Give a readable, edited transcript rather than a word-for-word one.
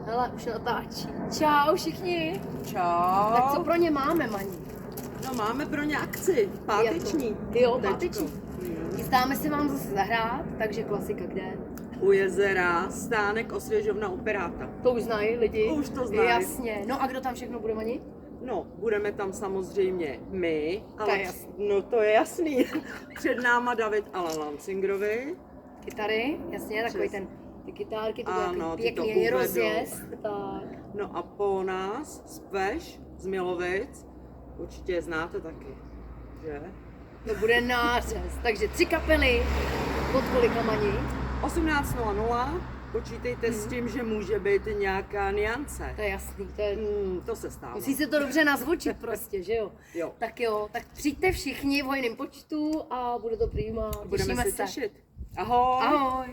Hele, už natáčí. Čau všichni. Čau. Tak co pro ně máme, Maní? No máme pro ně akci, páteční. Jo, Tečko. páteční. Chystáme se vám zase zahrát, takže klasika kde? U jezera, stánek Osvěžovna u Piráta. To už znají lidi. Už to znají. Jasně. No a kdo tam všechno bude, Mani? No, budeme tam samozřejmě my, ale je jasný. no to je jasný. Před náma David Alan Lancingerovi. Kytary, jasně, takový Přes- ty kytárky, to Ano, bude ty to pěkný uvedou. rozjezd. Tak. No a po nás Speš z Milovic, určitě je znáte taky, že? To bude nářez. Takže 3 kapely, od kolika, Mani? 18:00, počítejte s tím, že může být nějaká niance. To je jasný, to je... To se stává. Musí se to dobře nazvučit prostě, že jo? Jo. Tak přijďte všichni v hojném počtu a bude to prýma. Budeme Těšíme se těšit. Ahoj. Ahoj.